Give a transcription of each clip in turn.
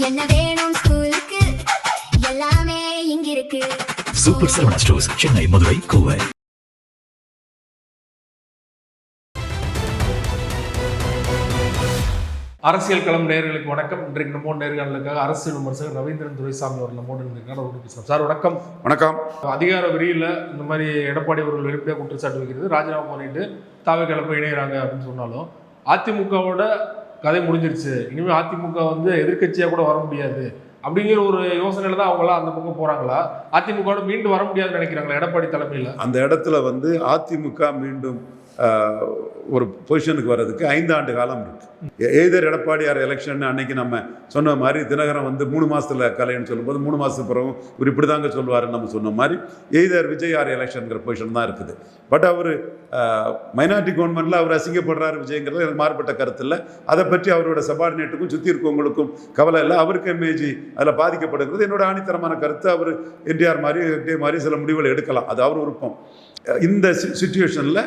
என்ன வேணும் ஸ்கூலுக்கு எல்லாமே இங்கிருக்கு. Super Saravana stores, Chennai, Madurai, Kovai. அரசியல் களம் நேயர்களுக்கு வணக்கம். இன்றைக்கு நம்ம நேர்காணலுக்காக அரசியல் விமர்சகர் ரவீந்திரன் துரைசாமி அவர்கள் நம்மோடு இருந்திருக்கார். அவருக்கு பேசலாம். சார் வணக்கம். வணக்கம். அதிகார விரியில் இந்த மாதிரி எடப்பாடி அவர்கள் வெளிப்படையாக குற்றச்சாட்டு வைக்கிறது, ராஜினாமா பண்ணிட்டு தாவே கிளம்ப இணைகிறாங்க அப்படின்னு சொன்னாலும் அதிமுகவோட கதை முடிஞ்சிருச்சு, இனிமேல் அதிமுக வந்து எதிர்கட்சியாக கூட வர முடியாது அப்படிங்கிற ஒரு யோசனையில தான் அவங்களாம் அந்த பக்கம் போறாங்களா? அதிமுக மீண்டும் வர முடியாதுன்னு நினைக்கிறாங்களா எடப்பாடி தலைமையில்? அந்த இடத்துல வந்து அதிமுக மீண்டும் ஒரு பொசிஷனுக்கு வர்றதுக்கு 5 ஆண்டு காலம் இருக்கு. எய்தர் எடப்பாடியார் எலெக்ஷன் அன்னைக்கு நம்ம சொன்ன மாதிரி தினகரன் வந்து 3 மாசத்துல கலைன்னு சொல்லும்போது 3 மாசத்துக்கு பிறகு இவர் இப்படி தாங்க சொல்லுவாருன்னு நம்ம சொன்ன மாதிரி எய்தர் விஜய் எலெக்ஷனுங்கிற பொசிஷன் தான் இருக்குது. பட் அவர் மைனாரிட்டி கவர்மெண்ட்ல அவர் அசிங்கப்படுறாரு விஜய்ங்கிறது எனக்கு மாறுபட்ட கருத்து இல்லை. அதை பற்றி அவரோட சபார்டினேட்டுக்கும் சுற்றி இருக்கவங்களுக்கும் கவலை இல்லை. அவருக்கு எம்ஏஜ் அதில் பாதிக்கப்படுகிறது என்னோட ஆணித்தரமான கருத்து. அவர் என்டிஆர் மாதிரி சில முடிவுகளை எடுக்கலாம், அது அவர் விருப்பம். இந்த சுச்சுவேஷனில்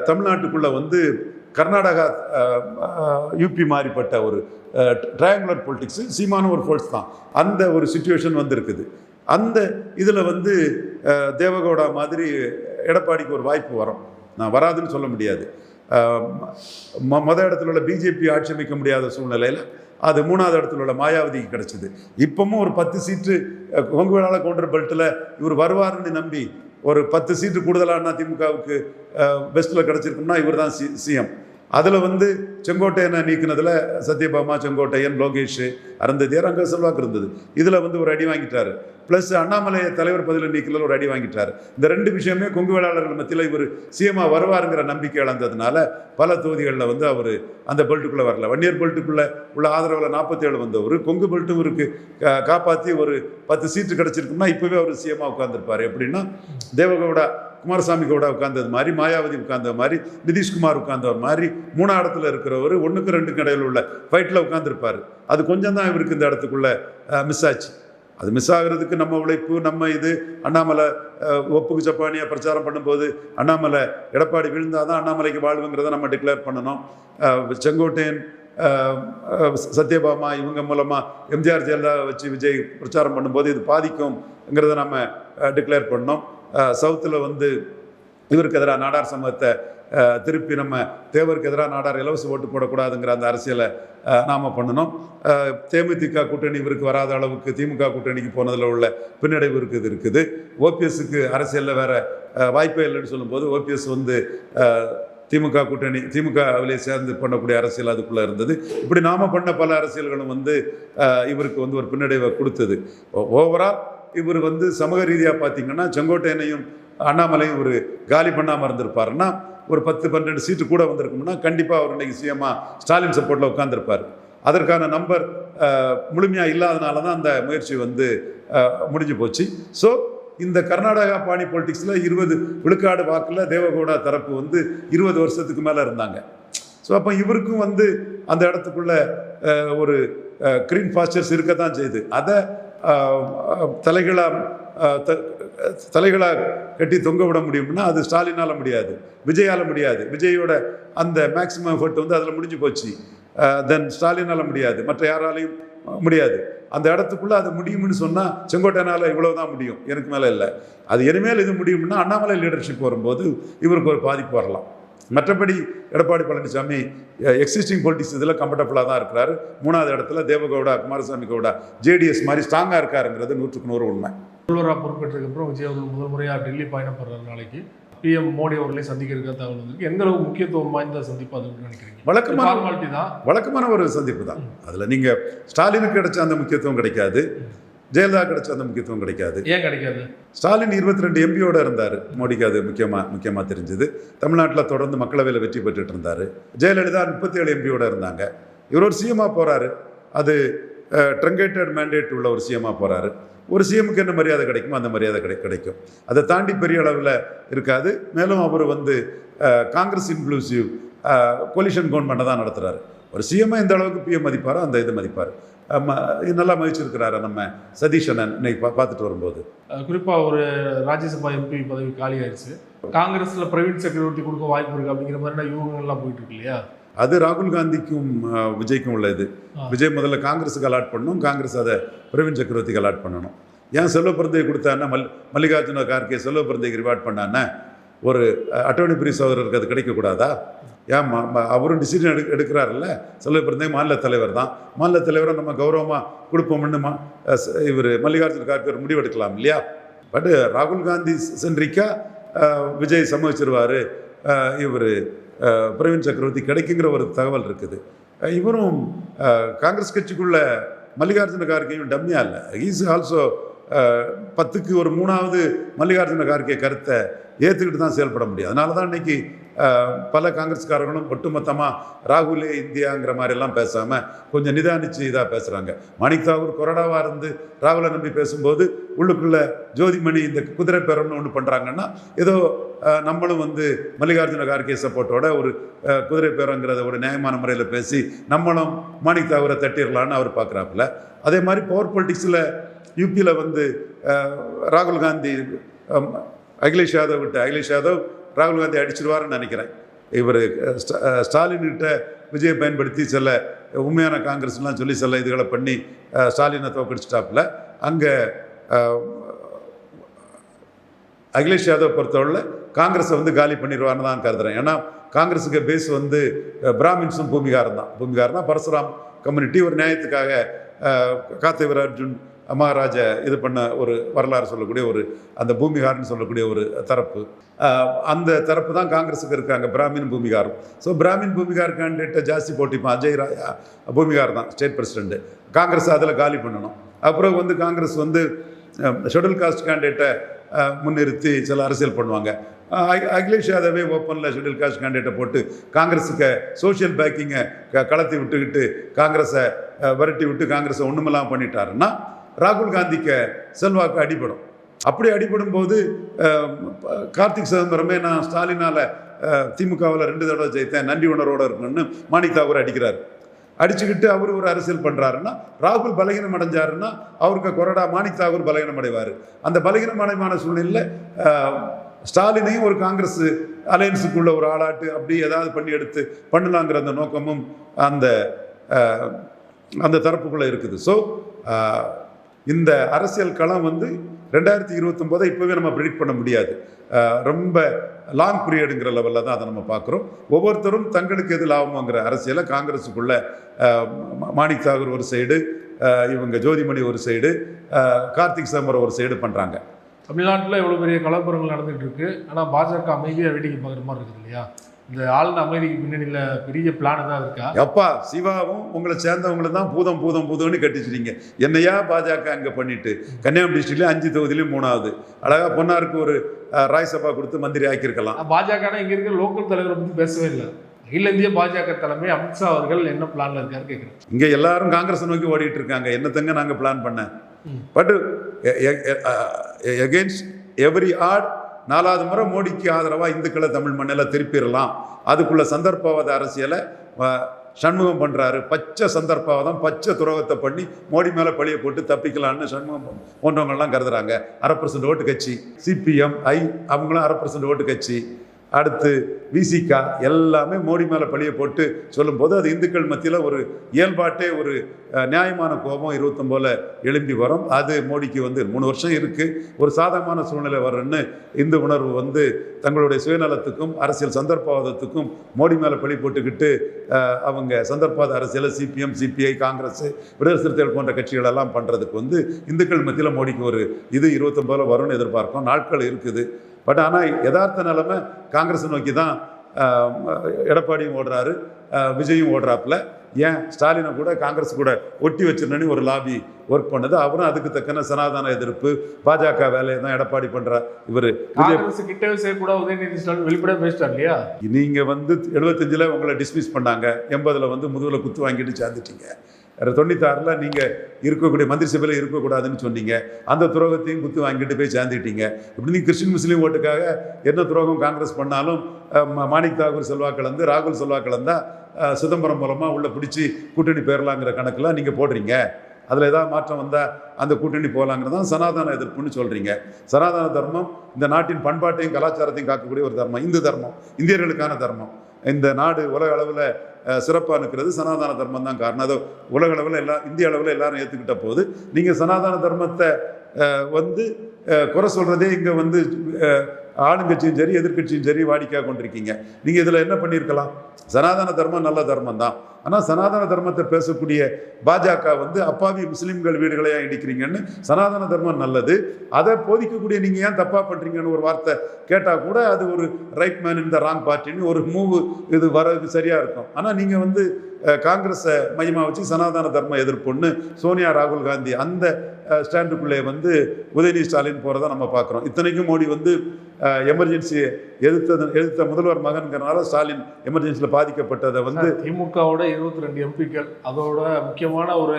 தமிழ்நாட்டுக்குள்ளே வந்து கர்நாடகா யூபி மாறிப்பட்ட ஒரு ட்ரையாங்குலர் பொலிட்டிக்ஸு சீமான ஒரு ஃபோர்ஸ் தான். அந்த ஒரு சுச்சுவேஷன் வந்திருக்குது. அந்த இதில் வந்து தேவகவுடா மாதிரி எடப்பாடிக்கு ஒரு வாய்ப்பு வரும். நான் வராதுன்னு சொல்ல முடியாது. இடத்துல உள்ள பிஜேபி ஆட்சி அமைக்க முடியாத சூழ்நிலையில் அது 3வது இடத்துல உள்ள மாயாவதிக்கு கிடைச்சிது. இப்பவும் ஒரு 10 சீட்டு கொங்கு வேளாள கவுண்டர் பெல்ட்டில் இவர் வருவாருன்னு நம்பி ஒரு 10 சீட்டு கூடுதலான திமுகவுக்கு பெஸ்ட்டில் கிடச்சிருக்கும்னா இவர் தான் சிஎம். அதில் வந்து செங்கோட்டையனை நீக்கினதில் சத்யபாமா, செங்கோட்டையன், லோகேஷ், அருந்ததியார் அங்கே செல்வாக்கு இருந்தது. இதில் வந்து ஒரு அடி வாங்கிட்டார். ப்ளஸ் அண்ணாமலையை தலைவர் பதில் நீக்கல ஒரு அடி வாங்கிட்டார். இந்த 2 விஷயமே கொங்கு வேளாளர்கள் மத்தியில் இவர் சிஎம்மா வருவாருங்கிற நம்பிக்கை இழந்ததுனால பல தொகுதிகளில் வந்து அவர் அந்த பெல்ட்டுக்குள்ளே வரல. வன்னியர் பெல்ட்டுக்குள்ளே உள்ள ஆதரவில் 47 வந்தவர். கொங்கு பெல்ட்டும் இவருக்கு காப்பாற்றி ஒரு 10 சீட்டு கிடச்சிருக்கும்னா இப்போவே அவர் சிஎம்மா உட்காந்துருப்பார். எப்படின்னா தேவகவுடா குமாரசாமி கவுடா உட்கார்ந்தது மாதிரி, மாயாவதி உட்கார்ந்த மாதிரி, நிதிஷ்குமார் உட்கார்ந்தவர் மாதிரி 3ஆம் இடத்துல இருக்கிறவர் 1க்கு 2க்கு இடையில் உள்ள ஃபைட்டில் உட்காந்துருப்பார். அது கொஞ்சம் தான் இவருக்கு இந்த இடத்துக்குள்ள மிஸ் ஆச்சு. அது மிஸ் ஆகிறதுக்கு நம்ம உழைப்பு, நம்ம இது. அண்ணாமலை ஒப்புக்கு சப்பானியாக பிரச்சாரம் பண்ணும்போது அண்ணாமலை எடப்பாடி விழுந்தாதான் அண்ணாமலைக்கு வாழ்வுங்கிறத நம்ம டிக்ளேர் பண்ணணும். செங்கோட்டையன், சத்யபாமா இவங்க மூலமாக எம்ஜிஆர் ஜெயலலிதா வச்சு விஜய் பிரச்சாரம் பண்ணும்போது இது பாதிக்கும்ங்கிறத நம்ம டிக்ளேர் பண்ணோம். சவுத்தில் வந்து இவருக்கு எதிராக நாடார் சமூகத்தை திருப்பி நம்ம தேவருக்கு எதிராக நாடார் இலவச ஓட்டு போடக்கூடாதுங்கிற அந்த அரசியலை நாம் பண்ணணும். தேமுதிக கூட்டணி இவருக்கு வராத அளவுக்கு திமுக கூட்டணிக்கு போனதில் உள்ள பின்னடைவு இருக்குது. ஓபிஎஸ்க்கு அரசியலில் வேற வாய்ப்பே இல்லைன்னு சொல்லும்போது ஓபிஎஸ் வந்து திமுக கூட்டணி திமுகவிலே சேர்ந்து பண்ணக்கூடிய அரசியல் அதுக்குள்ளே இருந்தது. இப்படி நாம் பண்ண பல அரசியல்களும் வந்து இவருக்கு வந்து ஒரு பின்னடைவை கொடுத்தது. ஓவரால் இவர் வந்து சமூக ரீதியாக பார்த்தீங்கன்னா செங்கோட்டையனையும் அண்ணாமலையும் ஒரு காலி பண்ணாமல் இருந்திருப்பாருன்னா ஒரு 10-12 சீட்டு கூட வந்திருக்கும்னா கண்டிப்பாக அவர் இன்னைக்கு சிஎம்மா ஸ்டாலின் சப்போர்ட்டில் உட்காந்துருப்பார். அதற்கான நம்பர் முழுமையாக இல்லாதனால தான் அந்த முயற்சி வந்து முடிஞ்சு போச்சு. ஸோ இந்த கர்நாடகா பாணி பொலிட்டிக்ஸில் 20 விழுக்காடு வாக்கில் தேவகவுடா தரப்பு வந்து 20 வருஷத்துக்கு மேலே இருந்தாங்க. ஸோ அப்போ இவருக்கும் வந்து அந்த இடத்துக்குள்ள ஒரு கிரீன் பாஸ்டர்ஸ் இருக்க தான் செய்யுது. அதை தலைகளாக கட்டி தொங்க விட முடியும்னா அது ஸ்டாலினால் முடியாது, விஜயால் முடியாது. விஜயோட அந்த மேக்சிமம் எஃபர்ட் வந்து அதில் முடிஞ்சு போச்சு. தென் ஸ்டாலினால் முடியாது, மற்ற யாராலையும் முடியாது. அந்த இடத்துக்குள்ளே அது முடியும்னு சொன்னால் செங்கோட்டையனால் இவ்வளோ தான் முடியும், எனக்கு மேலே இல்லை. அது இனிமேல் இது முடியும்னா அண்ணாமலை லீடர்ஷிப் வரும்போது இவருக்கு ஒரு பாதிப்பு வரலாம். மற்றபடி எடப்பாடி பழனிசாமி எக்ஸிஸ்டிங் பொலிட்டிக்ஸ் இதில் கம்ஃபர்டபுளாக தான் இருக்கிறாரு. 3வது இடத்துல தேவகவுடா, குமாரசாமி கவுடா ஜேடிஎஸ் மாதிரி ஸ்ட்ராங்காக இருக்காருங்கிறது 100க்கு 100 உண்மை. முதல்வராக பொறுப்பேற்றதுக்கப்புறம் விஜய் அவர்கள் முதல் முறையாக டெல்லி பயணப்படுறாரு. நாளைக்கு பிஎம் மோடி அவர்களே சந்திக்கிறதுக்காக தகவல் வந்து எந்த அளவுக்கு முக்கியத்துவம் வாய்ந்த சந்திப்பு அதுன்னு நினைக்கிறீங்க? வழக்கமான ஒரு சந்திப்பு தான். அதில் நீங்கள் ஸ்டாலினுக்கு கிடைச்ச அந்த முக்கியத்துவம் கிடைக்காது, ஜெயலலிதா கிடைச்ச அந்த முக்கியத்துவம் கிடைக்காது. ஏன் கிடைக்காது? ஸ்டாலின் 22 எம்பியோட இருந்தார். மோடிக்கு அது முக்கியமாக தெரிஞ்சது. தமிழ்நாட்டில் தொடர்ந்து மக்களவையில் வெற்றி பெற்றுட்டு இருந்தார். ஜெயலலிதா 37 எம்பியோட இருந்தாங்க. இவர் ஒரு சிஎம்மாக போகிறாரு. அது ட்ரங்கேட்டட் மேண்டேட் உள்ள ஒரு சிஎம்மாக போகிறாரு. ஒரு சிஎம்முக்கு என்ன மரியாதை கிடைக்குமோ அந்த மரியாதை கிடைக்கும். அதை தாண்டி பெரிய அளவில் இருக்காது. மேலும் அவர் வந்து காங்கிரஸ் இன்க்ளூசிவ் கொலிஷன் கவர்மெண்ட்டை தான் நடத்துகிறாரு. ஒரு சிஎம்ஐ எந்த அளவுக்கு பிஎம் மதிப்பாரோ அந்த இது மதிப்பார். நல்லா மதிச்சிருக்கிறாரு நம்ம சதீஷ் அண்ணன் இன்னைக்கு பார்த்துட்டு வரும்போது. குறிப்பாக ஒரு ராஜ்யசபா எம்பி பதவி காலி ஆயிடுச்சு. காங்கிரஸில் பிரவீன் சக்கரவர்த்தி கொடுக்க வாய்ப்பு இருக்குது அப்படிங்கிற மாதிரினா யூகங்கள்லாம் போயிட்டு இருக்கு இல்லையா? அது ராகுல் காந்திக்கும் விஜய்க்கும் உள்ள இது. விஜய் முதல்ல காங்கிரஸுக்கு அலாட் பண்ணணும், காங்கிரஸ் அதை பிரவீன் சக்கரவர்த்திக்கு அலாட் பண்ணணும். ஏன் செல்வ பிறந்தையை கொடுத்தான்னா மல்லிகார்ஜுன கார்கே செல்வ பிறந்தைக்கு ரிவார்ட் பண்ணான்னா ஒரு அட்டோர்னி பிரி சகோதரருக்கு அது கிடைக்கக்கூடாதா? ஏன் அவரும் டிசிஷன் எடுக்கிறாருல்ல, செல்வ பிறந்தை மாநில தலைவர் தான், மாநில தலைவரை நம்ம கௌரவமாக கொடுப்போம்னு இவர் மல்லிகார்ஜுன கார்கே ஒரு முடிவு எடுக்கலாம் இல்லையா? பட் ராகுல் காந்தி சென்றிக்கா விஜய் சம்மதிச்சிருவார், இவர் பிரவீன் சக்கரவர்த்தி கிடைக்குங்கிற ஒரு தகவல் இருக்குது. இவரும் காங்கிரஸ் கட்சிக்குள்ள மல்லிகார்ஜுன கார்கேயும் டம்மியா இல்லை. ஈஸ் ஆல்சோ 10க்கு ஒரு 3வது மல்லிகார்ஜுன கார்கே கருத்தை ஏற்றுக்கிட்டு தான் செயல்பட முடியும். அதனால தான் இன்னைக்கு பல காங்கிரஸ்காரர்களும் ஒட்டுமொத்தமாக ராகுலே இந்தியாங்கிற மாதிரிலாம் பேசாமல் கொஞ்சம் நிதானித்து இதாக பேசுகிறாங்க. மாணிக் தாகூர் கொறடாவாக இருந்து ராகுலை நம்பி பேசும்போது உள்ளுக்குள்ளே ஜோதிமணி இந்த குதிரை பேரம்னு ஒன்று பண்ணுறாங்கன்னா ஏதோ நம்மளும் வந்து மல்லிகார்ஜுன கார்கே சப்போர்ட்டோட ஒரு குதிரை பேரங்கிறத ஒரு நியாயமான முறையில் பேசி நம்மளும் மாணிக் தாகூரை தட்டிடலான்னு அவர் பார்க்குறாப்புல. அதே மாதிரி பவர் பொலிட்டிக்ஸில் யூபியில் வந்து ராகுல் காந்தி அகிலேஷ் யாதவ் விட்டு அகிலேஷ் யாதவ் ராகுல் காந்தி அடிச்சிருவாருன்னு நினைக்கிறேன். இவர் ஸ்டாலின்கிட்ட விஜயை பயன்படுத்தி சில உண்மையான காங்கிரஸ்லாம் சொல்லி சில இதுகளை பண்ணி ஸ்டாலினை தோக்கடிச்சிட்டாப்புல. அங்கே அகிலேஷ் யாதவ் பொறுத்தவரை காங்கிரஸை வந்து காலி பண்ணிடுவார்னு தான் கருதுறேன். ஏன்னா காங்கிரஸுக்கு பேஸ் வந்து பிராமின்ஸும் பூமிகார்னா பரசுராம் கம்யூனிட்டி ஒரு நியாயத்துக்காக காத்தேவர் அர்ஜுன் மகாராஜ இது பண்ண ஒரு வரலாறு சொல்லக்கூடிய ஒரு அந்த பூமிகார்னு சொல்லக்கூடிய ஒரு தரப்பு, அந்த தரப்பு தான் காங்கிரஸுக்கு இருக்காங்க, பிராமின் பூமிகாரும். ஸோ பிராமின் பூமிகார் கேண்டிடேட்டை ஜாஸ்தி போட்டிப்பான். அஜய் ராயா பூமிகார் தான் ஸ்டேட் பிரசிடென்ட். காங்கிரஸ் அதில் காலி பண்ணணும். அப்புறம் வந்து காங்கிரஸ் வந்து ஷெட்யூல் காஸ்ட் கேண்டிடேட்டை முன்னிறுத்தி சில அரசியல் பண்ணுவாங்க. அகிலேஷ் யாதவே ஓப்பனில் ஷெட்யூல் காஸ்ட் கேண்டிடேட்டை போட்டு காங்கிரஸுக்கு சோஷியல் பேக்கிங்கை கலத்தி விட்டுக்கிட்டு காங்கிரஸை விரட்டி விட்டு காங்கிரஸை ஒன்றுமெல்லாம் பண்ணிட்டாருன்னா ராகுல் காந்திக்கு செல்வாக்கு அடிபடும். அப்படி அடிபடும் போது கார்த்திக் சிதம்பரமே நான் ஸ்டாலினால் திமுகவில் 2 தடவை ஜெயித்தேன், நன்றி உணர்வோடு இருக்கணும்னு மாணிக் தாகூர் அடிக்கிறார். அடிச்சுக்கிட்டு அவர் ஒரு அரசியல் பண்ணுறாருன்னா ராகுல் பலகீனம் அடைஞ்சாருன்னா அவருக்கு கொறடா மாணிக் தாகூர் பலகீனம் அடைவார். அந்த பலகீனமடைமான சூழ்நிலையில் ஸ்டாலினையும் ஒரு காங்கிரஸ் அலையன்ஸுக்குள்ள ஒரு ஆளாட்டு அப்படி ஏதாவது பண்ணி எடுத்து பண்ணலாங்கிற அந்த நோக்கமும் அந்த தரப்புக்குள்ளே இருக்குது. ஸோ இந்த அரசியல் களம் வந்து 2029 இப்போவே நம்ம ப்ரிடிக்ட் பண்ண முடியாது. ரொம்ப லாங் பீரியடுங்கிற லெவலில் தான் அதை நம்ம பார்க்குறோம். ஒவ்வொருத்தரும் தங்களுக்கு எது லாபம்ங்கிற அரசியலை காங்கிரஸுக்குள்ள மாணிக் தாகூர் ஒரு சைடு, இவங்க ஜோதிமணி ஒரு சைடு, கார்த்திக் சிதம்பரம் ஒரு சைடு பண்ணுறாங்க. தமிழ்நாட்டில் எவ்வளோ பெரிய கலப்புரங்கள் நடந்துகிட்டு இருக்கு. ஆனால் பாஜக அமைதியாக வேடிக்கை பார்க்குற மாதிரி இருக்குது இல்லையா? இந்த ஆளுநர் அமைதிக்கு பின்னணியில் பெரிய பிளான் தான் இருக்கா? எப்பா சிவாவும் உங்களை சேர்ந்தவங்களை தான் பூதம்னு கட்டிச்சிட்டீங்க. என்னையா பாஜக அங்கே பண்ணிட்டு கன்னியாகுமரி டிஸ்ட்ரிக்ட்லேயும் 5 தொகுதியிலையும் 3வது அழகாக பொன்னாருக்கு ஒரு ராஜ்யசபா கொடுத்து மந்திரி ஆக்கியிருக்கலாம். பாஜக இங்கே இருக்கிற லோக்கல் தலைவரை பற்றி பேசவே இல்லை. அகில இந்திய பாஜக தலைமை அமித்ஷா அவர்கள் என்ன பிளான்ல இருக்காரு கேட்குறேன். இங்கே எல்லாரும் காங்கிரஸை நோக்கி ஓடிட்டு இருக்காங்க. என்னத்தங்க நாங்கள் பிளான் பண்ண பட் எகெயின்ஸ்ட் எவ்ரி ஆட் 4வது முறை மோடிக்கு ஆதரவாக இந்துக்களை தமிழ் மண்ணில் திருப்பிடலாம். அதுக்குள்ள சந்தர்ப்பவாத அரசியலை சண்முகம் பண்ணுறாரு. பச்சை சந்தர்ப்பவாதம், பச்சை துரோகத்தை பண்ணி மோடி மேலே பழியை போட்டு தப்பிக்கலான்னு சண்முகம் போன்றவங்கள்லாம் கருதுறாங்க. 1/2% ஓட்டு கட்சி, சிபிஎம் அவங்களும் 1/2% ஓட்டு கட்சி, அடுத்து விசிகா எல்லாமே மோடி மேலே பழியை போட்டு சொல்லும்போது அது இந்துக்கள் மத்தியில் ஒரு இயல்பாட்டே ஒரு நியாயமான கோபம் 29 எழும்பி வரும். அது மோடிக்கு வந்து 3 வருஷம் இருக்குது, ஒரு சாதகமான சூழ்நிலை வரும்னு இந்து உணர்வு வந்து தங்களுடைய சுயநலத்துக்கும் அரசியல் சந்தர்ப்பவாதத்துக்கும் மோடி மேலே பழி போட்டுக்கிட்டு அவங்க சந்தர்ப்பவாத அரசியலை சிபிஎம், சிபிஐ, காங்கிரஸ், விடுதலை சிறுத்தைகள் போன்ற கட்சிகளெல்லாம் பண்ணுறதுக்கு வந்து இந்துக்கள் மத்தியில் மோடிக்கு ஒரு இது 29 வரும்னு எதிர்பார்க்கும். நாட்கள் இருக்குது. பட் ஆனால் யதார்த்த நிலைமை காங்கிரஸை நோக்கி தான் எடப்பாடியும் ஓடுறாரு, விஜயும் ஓடுறாப்புல. ஏன் ஸ்டாலினை கூட காங்கிரஸ் கூட ஒட்டி வச்சிருந்தேன்னு ஒரு லாபி ஒர்க் பண்ணுது. அவரும் அதுக்கு தக்கன சனாதன எதிர்ப்பு பாஜக வேலையை தான் எடப்பாடி பண்றார். இவர் கிட்டவே செய்யக்கூட உதயநிதி ஸ்டாலின் வெளிப்படையாக பேசிட்டார் இல்லையா? நீங்க வந்து 75 உங்களை டிஸ்மிஸ் பண்ணாங்க, 80 வந்து முதுகுல குத்து வாங்கிட்டு சேர்ந்துட்டீங்க. 96 நீங்கள் இருக்கக்கூடிய மந்திரி சபையில் இருக்கக்கூடாதுன்னு சொன்னீங்க. அந்த துரோகத்தையும் குத்து வாங்கிட்டு போய் சேர்ந்துட்டீங்க. இப்படி நீங்கள் கிறிஸ்டின் முஸ்லீம் ஓட்டுக்காக என்ன துரோகம் காங்கிரஸ் பண்ணாலும் மாணிக் தாகூர் செல்வா கலந்து, ராகுல் செல்வா கலந்தா சிதம்பரம் மூலமாக உள்ள பிடிச்சி கூட்டணி போயிடலாங்கிற கணக்கெலாம் நீங்கள் போடுறீங்க. அதில் ஏதாவது மாற்றம் வந்தால் அந்த கூட்டணி போகலாங்கிறது தான் சனாதன எதிர்ப்புன்னு சொல்கிறீங்க. சனாதன தர்மம் இந்த நாட்டின் பண்பாட்டையும் கலாச்சாரத்தையும் காக்கக்கூடிய ஒரு தர்மம், இந்து தர்மம், இந்தியர்களுக்கான தர்மம். இந்த நாடு உலக அளவில் சிறப்பாக இருக்கிறது சனாதன தர்மம் தான் காரணம். அதை உலக அளவில் இந்திய அளவில் எல்லாரும் ஏற்றுக்கிட்ட போது நீங்கள் சனாதன தர்மத்தை வந்து குறை சொல்கிறதே இங்கே வந்து ஆளுங்கட்சியும் சரி எதிர்கட்சியும் சரி வாடிக்கையாக கொண்டிருக்கீங்க. நீங்கள் இதில் என்ன பண்ணியிருக்கலாம்? சனாதன தர்மம் நல்ல தர்மம் தான். ஆனால் சனாதன தர்மத்தை பேசக்கூடிய பாஜக வந்து அப்பாவி முஸ்லீம்கள் வீடுகளையா இடிக்கிறீங்கன்னு, சனாதன தர்மம் நல்லது, அதை போதிக்கக்கூடிய நீங்கள் ஏன் தப்பாக பண்ணுறீங்கன்னு ஒரு வார்த்தை கேட்டால் கூட அது ஒரு right man in the wrong பார்ட்டின்னு ஒரு மூவு இது வரது சரியாக இருக்கும். ஆனால் நீங்கள் வந்து காங்கிரஸை மையமாக வச்சு சனாதன தர்ம எதிர்ப்புன்னு சோனியா ராகுல் காந்தி அந்த ஸ்டாண்டுக்குள்ளே வந்து உதயநிதி ஸ்டாலின் போகிறத நம்ம பார்க்குறோம். இத்தனைக்கும் மோடி வந்து எமர்ஜென்சியை எதிர்த்த முதல்வர் மகன்கிறனால ஸ்டாலின் எமர்ஜென்சியில் பாதிக்கப்பட்டதை வந்து திமுகவோட 22 எம்பிக்கள் அதோட முக்கியமான ஒரு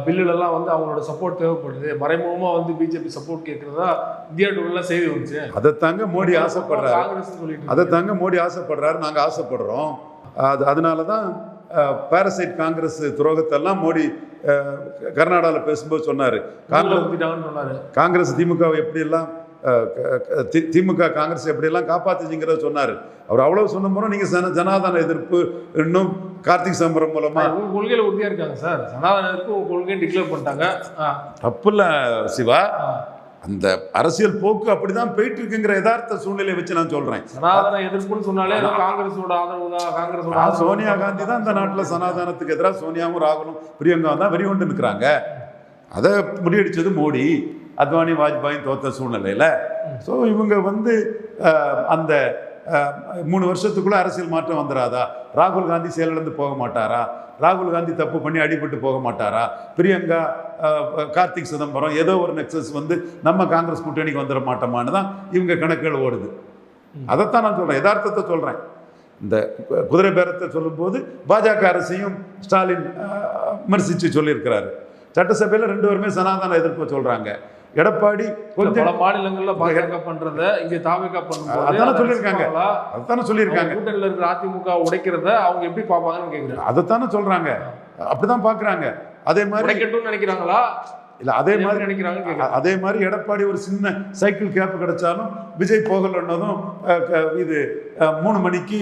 பில்லுலலாம் வந்து அவங்களோட சப்போர்ட் தேவைப்படுது, மறைமுகமாக வந்து பிஜேபி சப்போர்ட் கேட்குறதா இந்தியா டூர்லாம் செய்தி வந்துச்சு. அதைத்தாங்க மோடி ஆசைப்படுறாரு, அதைத்தாங்க மோடி ஆசைப்படுறாரு, நாங்கள் ஆசைப்படுறோம். அதனால தான் பாரசைட் காங்கிரஸ் துரோகத்தெல்லாம் மோடி கர்நாடகாவில் பேசும்போது சொன்னார். காங்கிரஸ் திமுகவை எப்படியெல்லாம் திமுக காங்கிரஸ் எப்படியெல்லாம் காப்பாத்துச்சுங்கிறத சொன்னார். அவர் அவ்வளவு சொன்ன போது நீங்க ஜனாதன எதிர்ப்பு இன்னும் கார்த்திக் சம்பரம் மூலமா கொள்கையில உறுதியா இருக்காங்க சார். ஜனாதன எதிர்ப்பு கொள்கையை டிக்ளேர் பண்ணிட்டாங்க. தப்பு இல்ல சிவா, அந்த அரசியல் போக்கு அப்படிதான் போயிட்டு இருக்குங்கிற யதார்த்த சூழ்நிலையை வச்சு நான் சொல்றேன். சனாதன எதிர்ப்புன்னு சொன்னாலே காங்கிரஸோட ஆதரவு தான். காங்கிரஸோட சோனியா காந்தி தான் இந்த நாட்டில் சனாதனத்துக்கு எதிராக சோனியாவும் ராகுலும் பிரியங்காவும் தான் வெறிகொண்டு நிற்கிறாங்க. அதை முறியடிச்சது மோடி, அத்வானி வாஜ்பாயும் தோத்த சூழ்நிலையில. ஸோ இவங்க வந்து அந்த 3 வருஷத்துக்குள்ள அரசியல் மாற்றம் வந்துடாதா? ராகுல் காந்தி செயலிழந்து போக மாட்டாரா? ராகுல் காந்தி தப்பு பண்ணி அடிபட்டு போக மாட்டாரா? பிரியங்கா கார்த்திக் சிதம்பரம் ஏதோ ஒரு நெக்ஸஸ் வந்து நம்ம காங்கிரஸ் கூட்டணிக்கு வந்துட மாட்டோமான்னு தான் இவங்க கணக்குகள் ஓடுது. அதைத்தான் நான் சொல்றேன், யதார்த்தத்தை சொல்றேன். இந்த குதிரை பேரத்தை சொல்லும்போது பாஜக அரசையும் ஸ்டாலின் விமர்சித்து சொல்லியிருக்கிறாரு. சட்டசபையில் 2 பேருமே சனாதன எதிர்ப்பு சொல்றாங்க. எடப்பாடி கொஞ்சம் பல மாநிலங்கள்ல பாஜக பண்றத இங்க தாவேகா பண்ணும்போது அதான சொல்லியிருக்காங்க, அதான சொல்லியிருக்காங்க. கூட்டணியில் இருக்கிற அதிமுக உடைக்கிறத அவங்க எப்படி பார்ப்பாங்கன்னு கேட்குறாங்க. அதைத்தானே சொல்றாங்க, அப்படிதான் பாக்குறாங்க. அதே மாதிரி உடைக்கட்டும்னு நினைக்கிறாங்களா? இல்ல அதே மாதிரி நினைக்கிறாங்க. அதே மாதிரி எடப்பாடி ஒரு சின்ன சைக்கிள் கேப் கிடைச்சாலும் விஜய் போகலன்னதும் இது 3 மணிக்கு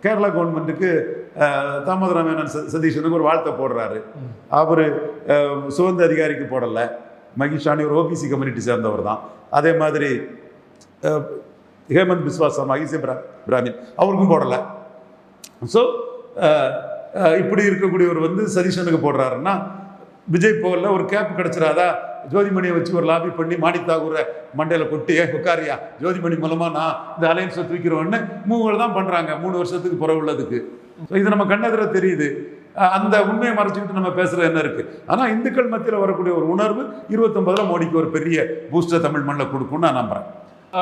கேரளா கவர்மெண்ட்டுக்கு தாமோதர மேனன் சதீஷனுக்கு ஒரு வாழ்த்தை போடுறாரு. அவர் சுதந்திர அதிகாரிக்கு போடலை, மகிஷானி ஒரு ஓபிசி கம்யூனிட்டி சேர்ந்தவர் தான். அதே மாதிரி ஹேமந்த் பிஸ்வா சர்மா ஈசி பிராமின் அவருக்கும் போடலை. ஸோ இப்படி இருக்கக்கூடியவர் வந்து சதீஷனுக்கு போடுறாருன்னா விஜய் போகல ஒரு கேப் கிடைச்சிடாதா? ஜோதிமணியை வச்சு ஒரு லாபி பண்ணி மாணித்தாகூரை மண்டையில் கொட்டி ஜோதிமணி ஜோதிமணி மூலமாக நான் இந்த அலையன்ஸை தூக்கிறோன்னு மூவர்கள் தான் பண்ணுறாங்க 3 வருஷத்துக்கு புற உள்ளதுக்கு. ஸோ இது நம்ம கண்ணெதிர தெரியுது. அந்த உண்மையை மறைச்சிக்கிட்டு நம்ம பேசுகிறது என்ன இருக்குது? ஆனால் இந்துக்கள் மத்தியில் வரக்கூடிய ஒரு உணர்வு 29 மோடிக்கு ஒரு பெரிய பூஸ்டர் தமிழ் மண்ணில் கொடுக்கும்னு நான் நம்புகிறேன்.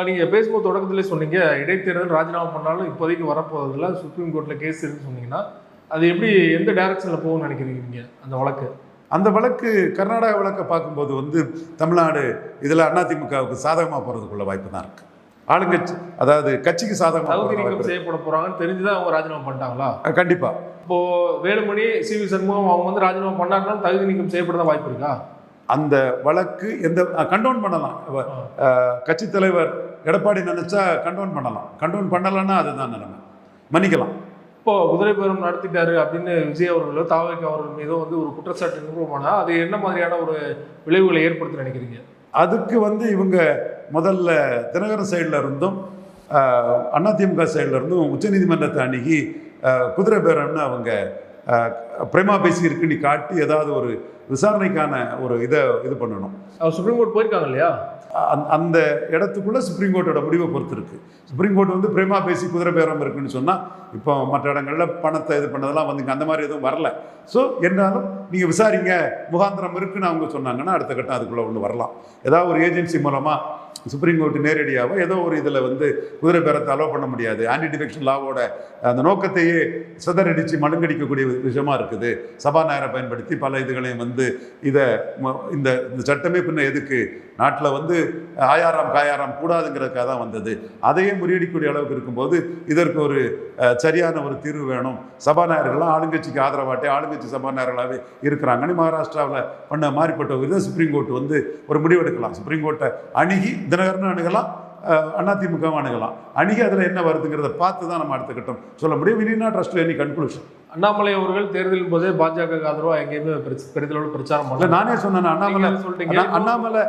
நீங்கள் பேசும்போது தொடக்கத்திலே சொன்னீங்க இடைத்தேர்தல் ராஜினாமா பண்ணாலும் இப்போதைக்கு வரப்போவதில்லை, சுப்ரீம் கோர்ட்டில் கேஸ் இருக்குன்னு சொன்னீங்கன்னா அது எப்படி எந்த டைரக்ஷனில் போகும்னு நினைக்கிறீங்க அந்த வழக்கு? அந்த வழக்கு கர்நாடகா வழக்கை பார்க்கும்போது வந்து தமிழ்நாடு இதில் அதிமுகவுக்கு சாதகமாக போகிறதுக்குள்ள வாய்ப்பு தான் இருக்குது. ஆளுங்கட்சி அதாவது கட்சிக்கு சாதகமாக செய்யப்பட போகிறாங்கன்னு தெரிஞ்சுதான் அவங்க ராஜினாமா பண்ணிட்டாங்களா? கண்டிப்பாக. இப்போது வேலுமணி சிவி சண்முகம் அவங்க வந்து ராஜினாமா பண்ணாங்கன்னா தகுதி நீக்கம் செய்யப்பட வாய்ப்பு இருக்கா? அந்த வழக்கு எந்த கண்டோன் பண்ணலாம். கட்சி தலைவர் எடப்பாடி நினைச்சா கண்டோன் பண்ணலாம், கண்டோன் பண்ணலன்னா அதுதான் நிலைமை, மன்னிக்கலாம். இப்போ குதிரை பேரம் நடத்திட்டாரு அப்படின்னு விஜய் அவர்களோ தாவேக அவர்கள் மீதோ வந்து ஒரு குற்றச்சாட்டு நிறுவனமானா அது என்ன மாதிரியான ஒரு விளைவுகளை ஏற்படுத்த நினைக்கிறீங்க? அதுக்கு வந்து இவங்க முதல்ல தினகரன் சைடில் இருந்தும் அதிமுக சைடில் இருந்தும் உச்சநீதிமன்றத்தை அணுகி குதிரை பேரம்னு அவங்க பிரேமா பேசி இருக்குன்னு காட்டி ஏதாவது ஒரு விசாரணைக்கான ஒரு இது பண்ணணும். சுப்ரீம் கோர்ட் போயிருக்காங்க இல்லையா? அந்த இடத்துக்குள்ள சுப்ரீம் கோர்ட்டோட முடிவை பொறுத்து இருக்கு. சுப்ரீம் கோர்ட் வந்து பிரேமா பேசி குதிரை பேரம் இருக்குன்னு சொன்னால் இப்போ மற்ற இடங்கள்ல பணத்தை இது பண்ணதெல்லாம் வந்து அந்த மாதிரி எதுவும் வரல. ஸோ என்றாலும் நீங்கள் விசாரிங்க முகாந்திரம் இருக்குன்னு அவங்க சொன்னாங்கன்னா அடுத்த கட்டம் அதுக்குள்ளே ஒன்று வரலாம். ஏதாவது ஒரு ஏஜென்சி மூலமாக சுப்ரீம் கோர்ட்டு நேரடியாக ஏதோ ஒரு இதில் வந்து குதிரை பேரத்தை அலோவ் பண்ண முடியாது. ஆன்டி டிஃபெக்ஷன் லாவோட அந்த நோக்கத்தையே சிதறடித்து மழுங்கடிக்கக்கூடிய விஷயமா இருக்குது. சபாநாயகரை பயன்படுத்தி பல இதுகளையும் வந்து இந்த சட்டமே பின்ன எதுக்கு நாட்டில் வந்து ஆயாரம் காயாரம் கூடாதுங்கிறதுக்காக தான் வந்தது. அதையே முறியடிக்கக்கூடிய அளவுக்கு இருக்கும்போது இதற்கு ஒரு சரியான ஒரு தீர்வு வேணும். சபாநாயகர்கள்லாம் ஆளுங்கட்சிக்கு ஆதரவாட்டே ஆளுங்கட்சி சபாநாயகர்களாகவே இருக்கிறாங்கன்னு மகாராஷ்டிராவில் பண்ண மாறிப்பட்ட இது சுப்ரீம் கோர்ட் வந்து ஒரு முடிவெடுக்கலாம். சுப்ரீம் கோர்ட்டை அணுகி தினகரன் அணுகலாம், அதிமுகவும் அணுகலாம். அணுகி அதில் என்ன வருதுங்கிறத பார்த்து தான் நம்ம அடுத்த கட்டம் சொல்ல முடியும். we need not rush to any conclusion. Annamalai அவர்கள் தேர்தலின் போதே பாஜக ஆதரவா எங்கேயுமே பெரிதளவு பிரச்சாரம் பண்ணல. நானே சொன்னேன், சொல்லிட்டீங்க. அண்ணாமலை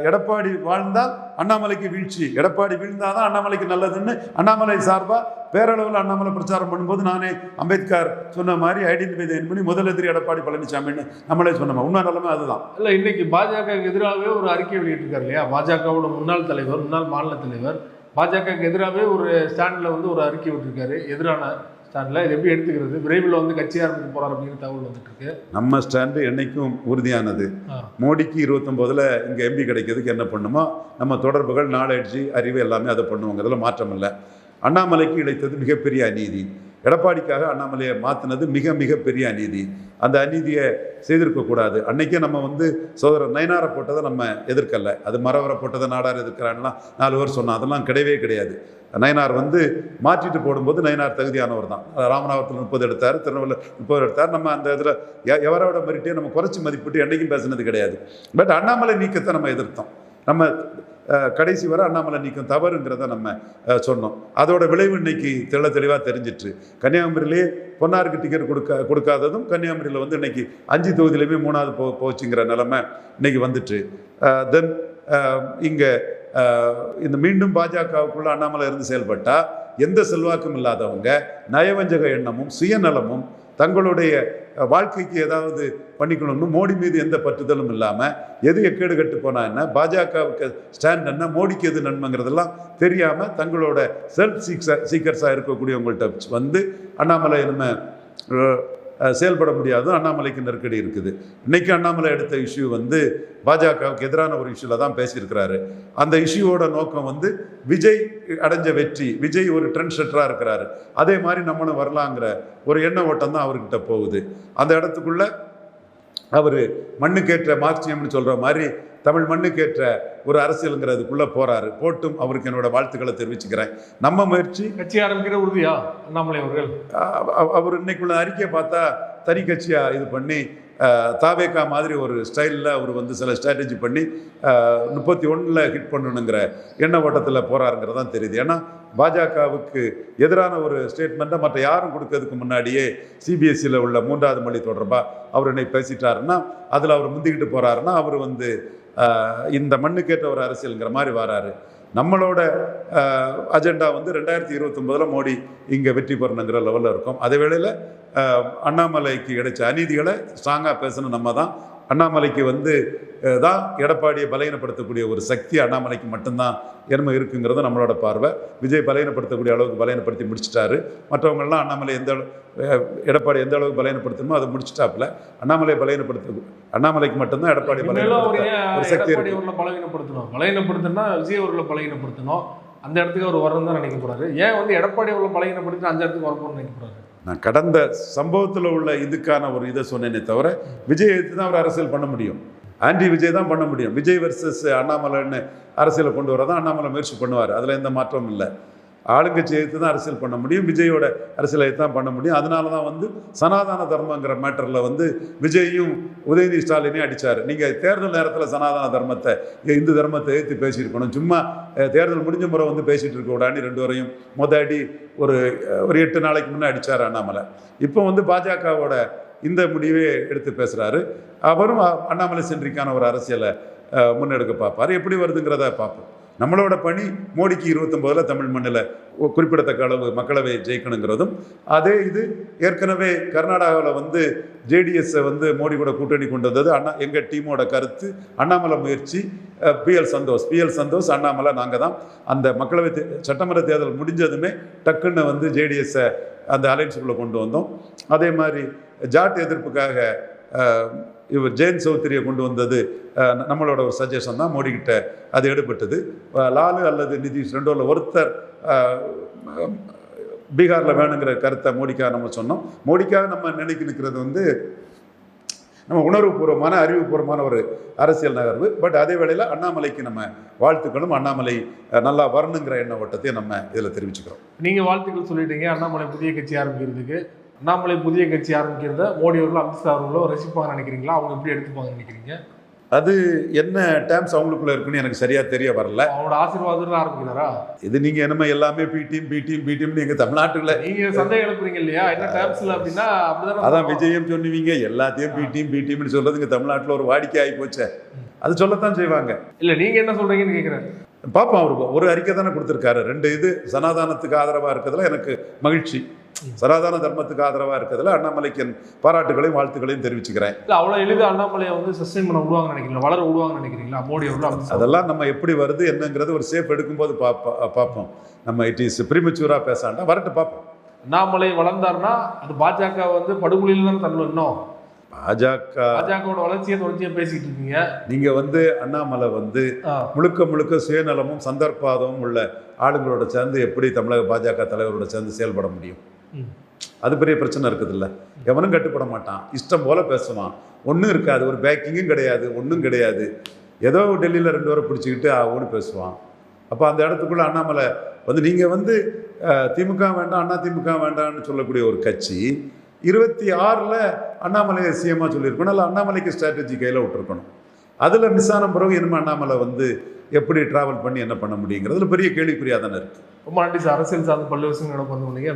எடப்பாடி வாழ்ந்தால் அண்ணாமலைக்கு வீழ்ச்சி, எடப்பாடி வீழ்ந்தாதான் அண்ணாமலைக்கு நல்லதுன்னு அண்ணாமலை சார்பாக பேரளவில் அண்ணாமலை பிரச்சாரம் பண்ணும்போது நானே அம்பேத்கர் சொன்ன மாதிரி ஐடென்டிஃபை பண்ணி முதல் எதிரி எடப்பாடி பழனிசாமின்னு நம்மளே சொன்னோம். உண்மை நிலைமை அதுதான். இல்லை, இன்னைக்கு பாஜகவுக்கு எதிராகவே ஒரு அறிக்கை வெளியிட்டிருக்காரு இல்லையா? பாஜகவோட முன்னாள் தலைவர், முன்னாள் மாநில தலைவர் பாஜகவுக்கு எதிராகவே ஒரு ஸ்டாண்டில் வந்து ஒரு அறிக்கை விட்டுருக்காரு, எதிரான ஸ்டாண்டில். இது எப்படி எடுத்துக்கிறது? விரைவில் வந்து கட்சி ஆரம்பிக்க போறாரு அப்படிங்கிற தகவல் வந்துட்டு இருக்கு. நம்ம ஸ்டாண்டு என்னைக்கும் உறுதியானது. மோடிக்கு 29ல் இங்கே எம்பி கிடைக்கிறதுக்கு என்ன பண்ணுமோ நம்ம தொடர்புகள், நாலேஜ், அறிவு எல்லாமே அதை பண்ணுவோங்கிறதுல மாற்றம் இல்லை. அண்ணாமலைக்கு இழைத்தது மிகப்பெரிய அநீதி. எடப்பாடிக்காக அண்ணாமலையை மாற்றினது மிக மிக பெரிய அநீதி. அந்த அநீதியை செய்திருக்கக்கூடாது. அன்னைக்கே நம்ம வந்து சோதரர் நயனாரை போட்டதை நம்ம எதிர்க்கலை. அது மரவரை போட்டதை நாடார் எதிர்க்கிறான்லாம் 4 பேர் சொன்னோம். அதெல்லாம் கிடையவே கிடையாது. நயனார் வந்து மாற்றிட்டு போடும்போது நயனார் தகுதியானவர் தான். ராமநாதத்தில் 30 எடுத்தார், திருநெல்வேலியில் 30 எடுத்தார். நம்ம அந்த இதில் எவரோட மெரிட்டே நம்ம குறைச்சி மதிப்பிட்டு என்றைக்கும் பேசுனது கிடையாது. பட் அண்ணாமலை நீக்கத்தை நம்ம எதிர்த்தோம். நம்ம கடைசி வரை அண்ணாமலை நீக்கம் தவறுங்கிறத நம்ம சொன்னோம். அதோட விளைவு இன்னைக்கு தெளிவாக தெரிஞ்சிட்டு. கன்னியாகுமரியிலே பொன்னாருக்கு டிக்கெட் கொடுக்காததும் கன்னியாகுமரியில் வந்து இன்னைக்கு 5 தொகுதியிலையுமே 3வது போச்சுங்கிற நிலைமை இன்னைக்கு வந்துட்டு. தென் இங்கே இந்த மீண்டும் பாஜகவுக்குள்ள அண்ணாமலை இருந்து செயல்பட்டால் எந்த செல்வாக்கும் இல்லாதவங்க நயவஞ்சக எண்ணமும் சுயநலமும் தங்களுடைய வாழ்க்கைக்கு ஏதாவது பண்ணிக்கணும்னு மோடி மீது எந்த பற்றுதலும் இல்லாமல் எது எக்கேடு கட்டு போனா என்ன, பாஜகவுக்கு ஸ்டாண்ட் என்ன, மோடிக்கு எது நன்மைங்கிறதெல்லாம் தெரியாமல் தங்களோட செல்ஃப் சீக்கர்ஸாக இருக்கக்கூடியவங்கள்ட்ட வந்து அண்ணாமலை நம்ம செயல்பட முடியாது. அண்ணாமலைக்கு நெருக்கடி இருக்குது. இன்னைக்கு அண்ணாமலை எடுத்த இஷ்யூ வந்து பாஜகவுக்கு எதிரான ஒரு இஷ்யூவில் தான் பேசியிருக்கிறாரு. அந்த இஷ்யூவோட நோக்கம் வந்து விஜய் அடைஞ்ச வெற்றி, விஜய் ஒரு ட்ரெண்ட் செட்டராக இருக்கிறாரு, அதே மாதிரி நம்மளும் வரலாங்கிற ஒரு எண்ண ஓட்டம் தான் அவர்கிட்ட போகுது. அந்த இடத்துக்குள்ள அவர் மண்ணுக்கேற்ற மார்க்சியம்னு சொல்கிற மாதிரி தமிழ் மண்ணுக்கேற்ற ஒரு அரசியலுங்கிறதுக்குள்ளே போகிறாரு. போட்டும் அவருக்கு என்னோட வாழ்த்துக்களை தெரிவிச்சுக்கிறேன். நம்ம முயற்சி கட்சி ஆரம்பிக்கிற உறுதியா அண்ணாமலை அவர்கள்? அவர் இன்னைக்குள்ள அறிக்கையை பார்த்தா தனி கட்சியாக இது பண்ணி தாவேக்கா மாதிரி ஒரு ஸ்டைலில் அவர் வந்து சில ஸ்ட்ராட்டஜி பண்ணி 31ல் ஹிட் பண்ணணுங்கிற எண்ண ஓட்டத்தில் போகிறாருங்கிறதான் தெரியுது. ஏன்னா பாஜகவுக்கு எதிரான ஒரு ஸ்டேட்மெண்ட்டை மற்ற யாரும் கொடுக்கறதுக்கு முன்னாடியே சிபிஎஸ்சியில் உள்ள 3வது மொழி தொடர்பாக அவர் என்னை பேசிட்டாருன்னா அதில் அவர் முந்திக்கிட்டு போகிறாருன்னா அவர் வந்து இந்த மண்ணுக்கேற்ற ஒரு அரசியலுங்கிற மாதிரி வராரு. நம்மளோட அஜெண்டா வந்து 2029ல் மோடி இங்கே வெற்றி பெறணுங்கிற லெவலில் இருக்கும். அதே வேளையில் அண்ணாமலைக்கு கிடைச்ச அநீதிகளை ஸ்ட்ராங்காக பேசணும். நம்ம தான் அண்ணாமலைக்கு வந்து தான் எடப்பாடியை பலகீனப்படுத்தக்கூடிய ஒரு சக்தி அண்ணாமலைக்கு மட்டும்தான் என்னமோ இருக்குங்கிறது நம்மளோட பார்வை. விஜய் பலகீனப்படுத்தக்கூடிய அளவுக்கு பலகீனப்படுத்தி முடிச்சிட்டாரு. மற்றவங்கள்லாம் அண்ணாமலை எடப்பாடி எந்த அளவுக்கு பலகீனப்படுத்தணுமோ அதை முடிச்சிட்டாப்புல. அண்ணாமலைக்கு மட்டும்தான் எடப்பாடி ஒரு சக்தி பலகீனப்படுத்தணும்னா விஜய் அவர்களை பலகீனப்படுத்தணும். அந்த இடத்துக்கு அவர் வரணும் தான் நினைக்க போறாரு. ஏன் வந்து எடப்பாடி அவர்களை பலகீனப்படுத்தி அந்த இடத்துக்கு வரணும்னு நினைக்க போறாரு? நான் கடந்த சம்பவத்தில் உள்ள இதுக்கான ஒரு இதை சொன்னேனே தவிர விஜய் எடுத்து தான் அவர் அரசியல் பண்ண முடியும். ஆன்டி விஜய் தான் பண்ண முடியும். விஜய் வர்சஸ் அண்ணாமலைன்னு அரசியலை கொண்டு வர தான் அண்ணாமலை முயற்சி பண்ணுவார். அதில் எந்த மாற்றமும் இல்லை. ஆளுங்கட்சி எடுத்து தான் அரசியல் பண்ண முடியும். விஜயோட அரசியலை தான் பண்ண முடியும். அதனால தான் வந்து சனாதன தர்மங்கிற மேட்டரில் வந்து விஜயும் உதயநிதி ஸ்டாலினே அடித்தார். நீங்கள் தேர்தல் நேரத்தில் சனாதன தர்மத்தை, இந்து தர்மத்தை எதிர்த்து பேசியிருக்கணும். சும்மா தேர்தல் முடிஞ்ச முறை வந்து பேசிகிட்டு இருக்க விடாண்டி 2 வரையும் அடி ஒரு 8 நாளைக்கு முன்னே அடித்தார் அண்ணாமலை. இப்போ வந்து பாஜகவோட இந்த முடிவே எடுத்து பேசுகிறாரு. அவரும் அண்ணாமலை சென்றிக்கான ஒரு அரசியலை முன்னெடுக்க பார்ப்பார். எப்படி வருதுங்கிறத பார்ப்போம். நம்மளோட பணி மோடிக்கு 29ல் தமிழ் மண்ணில் குறிப்பிடத்தக்க அளவு மக்களவை ஜெயிக்கணுங்கிறதும், அதே இது ஏற்கனவே கர்நாடகாவில் வந்து ஜேடிஎஸ்ஸை வந்து மோடி கூட கூட்டணி கொண்டு வந்தது எங்கள் டீமோட கருத்து. அண்ணாமலை முயற்சி பிஎல் சந்தோஷ் அண்ணாமலை நாங்கள் தான். அந்த மக்களவை சட்டமன்ற தேர்தல் முடிஞ்சதுமே டக்குன்னு வந்து ஜேடிஎஸ்ஸை அந்த அலைன்ஸுக்குள்ளே கொண்டு வந்தோம். அதே மாதிரி ஜாட் எதிர்ப்புக்காக இவர் ஜெயந்த் சௌத்ரியை கொண்டு வந்தது நம்மளோட ஒரு சஜஷன் தான். மோடிக்கிட்ட அது எடுபட்டது. லாலு அல்லது நிதிஷ் 2ல் ஒருத்தர் பீகாரில் வேணுங்கிற கருத்தை மோடிக்காக நம்ம சொன்னோம். மோடிக்காக நம்ம நினைக்க நிற்கிறது வந்து நம்ம உணர்வுபூர்வமான அறிவுபூர்வமான ஒரு அரசியல் நகர்வு. பட் அதே வேளையில் அண்ணாமலைக்கு நம்ம வாழ்த்துக்களும், அண்ணாமலை நல்லா வரணுங்கிற எண்ண ஓட்டத்தையும் நம்ம இதில் தெரிவிச்சுக்கிறோம். நீங்கள் வாழ்த்துக்கள் சொல்லிட்டீங்க அண்ணாமலை புதிய கட்சி ஆரம்பிக்கிறதுக்கு. அண்ணாமலை புதிய கட்சி ஆரம்பிக்கிறத மோடி அவர்களும் அமித்ஷா அவர்களும் ரசிப்பாங்க நினைக்கிறீங்களா? அவங்க எப்படி எடுத்துப்பாங்க நினைக்கிறீங்க? அது என்ன டேர்ம்ஸ் அவங்களுக்குள்ள இருக்குன்னு எனக்கு சரியா தெரிய வரல. அவனோட ஆசீர்வாதம் ஆரம்பிக்கிறாரா? இது நீங்க என்னமோ எல்லாமே பி டீம் எங்க தமிழ்நாட்டுல நீங்க சந்தேகம் எழுப்புறீங்க இல்லையா என்ன டேர்ம்ஸ்ல அப்படின்னா அப்படிதான். அதான் விஜயம் சொன்னீங்க எல்லாத்தையும் பி டீம்னு சொல்றது இங்க தமிழ்நாட்டுல ஒரு வாடிக்கை ஆகி போச்சே. அது சொல்லத்தான் செய்வாங்க. இல்ல நீங்க என்ன சொல்றீங்கன்னு கேக்குறேன். பாப்போம், அவருக்கு ஒரு அறிக்கை தானே கொடுத்துருக்காரு. 2 இது சனாதானத்துக்கு ஆதரவா இருக்கிறதுல எனக்கு மகிழ்ச்சி, சனாதான தர்மத்துக்கு ஆதரவா இருக்கிறதுல அண்ணாமலைக்கு பாராட்டுகளையும் வாழ்த்துக்களையும் தெரிவிச்சுக்கிறேன். இல்ல அவ்வளவு எளிது அண்ணாமலையை வந்து சஸ்டைன் பண்ண விடுவாங்கன்னு நினைக்கிறீங்களா? வளர விடுவாங்கன்னு நினைக்கிறீங்களா மோடி அவர்கள்? அதெல்லாம் நம்ம எப்படி வருது என்னங்கிறது ஒரு சேஃப் எடுக்கும்போது பார்ப்போம். நம்ம இட் இஸ் ப்ரீமெச்சூரா பேசாண்டா வரட்டு பார்ப்போம். அண்ணாமலை வளர்ந்தாருன்னா அது பாஜக வந்து படுகொலியில் தான் தள்ளணும். பாஜகவோட வளர்ச்சியை தொடர்ச்சியா பேசிக்கிட்டு இருக்கீங்க நீங்க. வந்து அண்ணாமலை வந்து முழுக்க சுயநலமும் சந்தர்ப்பாதமும் உள்ள ஆளுங்களோட சேர்ந்து எப்படி தமிழக பாஜக தலைவரோட சேர்ந்து செயல்பட முடியும்? அது பெரிய பிரச்சனை இருக்குது இல்லை. எவனும் கட்டுப்பட மாட்டான், இஷ்டம் போல பேசுவான், ஒன்றும் இருக்காது, ஒரு பேக்கிங்கும் கிடையாது, ஒன்றும் கிடையாது. ஏதோ டெல்லியில் 2 பேரை பிடிச்சிக்கிட்டு ஓடி பேசுவான். அப்போ அந்த இடத்துக்குள்ள அண்ணாமலை வந்து நீங்கள் வந்து திமுக வேண்டாம் அண்ணா திமுக வேண்டாம்னு சொல்லக்கூடிய ஒரு கட்சி 26ல் அண்ணாமலையை சிஎம்மாக சொல்லியிருக்கணும். இல்லை அண்ணாமலைக்கு ஸ்ட்ராட்டஜி கையில் விட்டுருக்கணும். அதில் மிஸ் ஆன பிறகு இனிமே அண்ணாமலை வந்து எப்படி ட்ராவல் பண்ணி என்ன பண்ண முடியுங்கிறதுல பெரிய கேள்விக்குறியாக தானே இருக்குது. ரொம்ப நன்றி சார். அரசியல் சார்ந்த பல்வேறு விஷயங்களை வந்து வந்தீங்க.